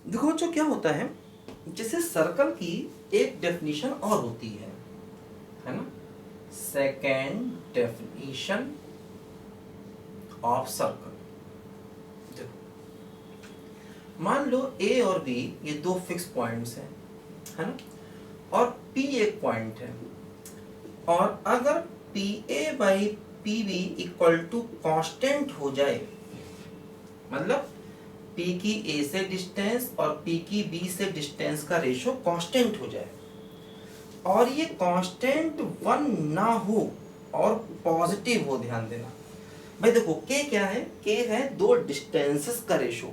देखो बच्चों क्या होता है, जैसे सर्कल की एक डेफिनेशन और होती है ना, सेकेंड डेफिनेशन ऑफ सर्कल। देखो मान लो ए और बी ये दो फिक्स पॉइंट्स हैं, है ना, और पी एक पॉइंट है, और अगर P A by P B equal to constant हो जाए, मतलब P की A से डिस्टेंस और P की B से डिस्टेंस का रेशो कांस्टेंट हो जाए, और ये कांस्टेंट 1 ना हो और पॉजिटिव हो। ध्यान देना भाई, देखो K क्या है, K है दो डिस्टेंसेस का रेशो,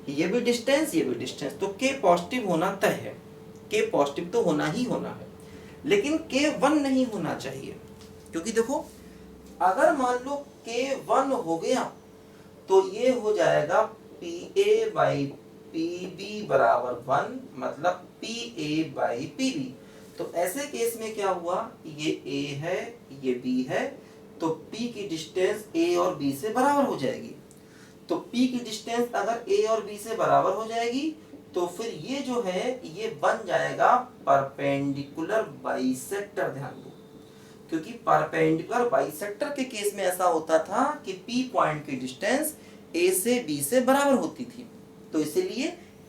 ये भी डिस्टेंस ये भी डिस्टेंस, तो K पॉजिटिव होना तय है, K पॉजिटिव तो होना ही होना है, लेकिन K 1 नहीं होना चाहिए, क्योंकि देखो अगर मान लो K 1 हो गया तो ये हो जाएगा P A by P B बराबर 1, मतलब P A by P B. तो ऐसे केस में क्या हुआ, ये A है ये B है, तो P की डिस्टेंस A और B से बराबर हो जाएगी। तो P की डिस्टेंस अगर A और B से बराबर हो जाएगी तो फिर ये जो है ये बन जाएगा परपेंडिकुलर बाइसेक्टर। ध्यान दो, क्योंकि परपेंडिकुलर बाइसेक्टर के केस में ऐसा होता था कि P पॉइंट की डिस्टेंस A से B से बराबर होती थी, तो इसलिए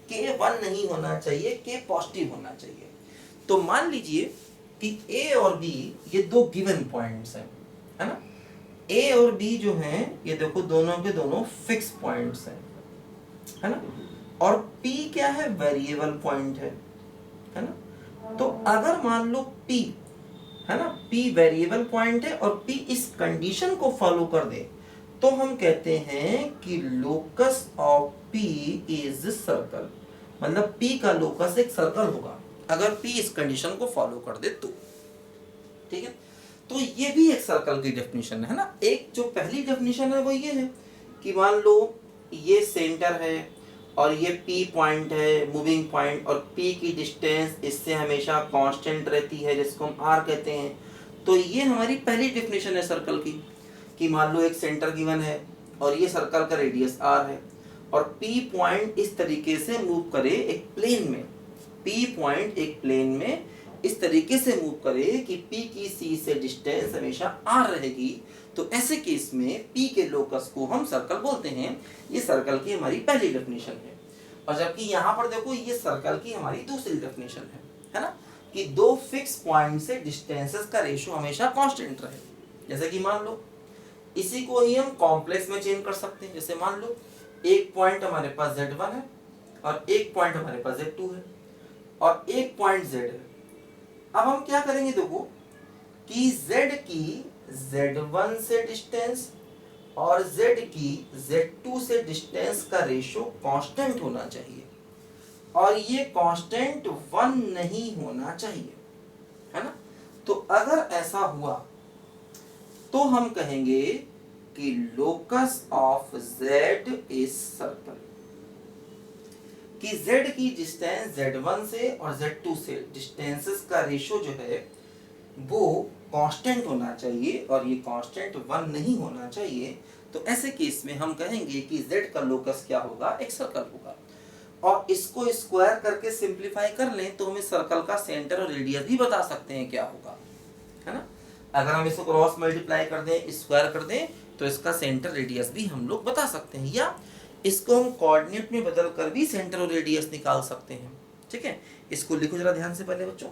K 1 नहीं होना चाहिए, K पॉजिटिव होना चाहिए। तो मान लीजिए कि A और B ये दो गिवन पॉइंट्स हैं, है ना, A और B जो हैं ये देखो दोनों के दोनों फिक्स पॉइंट्स हैं, है ना, और P क्या है, वेरिएबल पॉइंट है ना। तो अगर मान लो P है ना, P वेरिएबल पॉइंट है और P इस कंडीशन को फॉलो कर दे, तो हम कहते हैं कि locus of P is circle, मतलब P का लोकस एक सर्कल होगा अगर P इस कंडीशन को फॉलो कर दे तो। ठीक है, तो ये भी एक सर्कल की डेफिनेशन है ना। एक जो पहली डेफिनेशन है वो ये है कि मान लो ये सेंटर है और ये P पॉइंट है, मूविंग पॉइंट, और P की डिस्टेंस इससे हमेशा कांस्टेंट रहती है जिसको हम R कहते हैं। तो ये हमारी पहली डेफिनेशन है सर्कल की, कि मान लो एक सेंटर गिवन है और ये सर्कल का रेडियस R है, और P पॉइंट इस तरीके से मूव करे एक प्लेन में, P पॉइंट एक प्लेन में इस तरीके से मूव करे कि P की C से डिस्टेंस हमेशा R रहेगी, तो ऐसे केस में P के लोकस को हम सर्कल बोलते हैं। ये सर्कल की हमारी पहली डेफिनेशन है। और जबकि यहाँ पर देखो ये सर्कल की हमारी दूसरी डेफिनेशन है ना, कि दो फिक्स पॉइंट से डिस्टेंसेस का रेशो हमेशा कांस्टेंट रहे। जैसे कि मान लो इसी को ही हम कॉम्प्लेक्स में चेंज कर सकते हैं। जैसे मान लो एक पॉइंट हमारे पास Z1 है और एक पॉइंट हमारे पास Z2 है और एक पॉइंट Z है। अब हम क्या करेंगे, देखो कि Z की Z1 से डिस्टेंस और Z की Z2 से डिस्टेंस का रेशो कांस्टेंट होना चाहिए, और ये कांस्टेंट 1 नहीं होना चाहिए, है ना। तो अगर ऐसा हुआ तो हम कहेंगे कि locus of Z is circle, कि Z की डिस्टेंस Z1 से और Z2 से डिस्टेंसेस का रेशो जो है वो कांस्टेंट होना चाहिए, और ये कांस्टेंट 1 नहीं होना चाहिए। तो ऐसे केस में हम कहेंगे कि Z का लोकस क्या होगा, एक सर्कल होगा। और इसको स्क्वायर करके सिंप्लीफाई कर लें तो हमें सर्कल का सेंटर और रेडियस भी बता सकते हैं क्या होगा, है ना। अगर हम इसको क्रॉस मल्टीप्लाई कर दें, स्क्वायर कर दें, तो इसका सेंटर रेडियस भी हम लोग बता सकते हैं, या इसको हम कोऑर्डिनेट में बदल कर भी सेंटर और रेडियस निकाल सकते हैं। ठीक है, इसको लिखो जरा ध्यान से पहले बच्चों।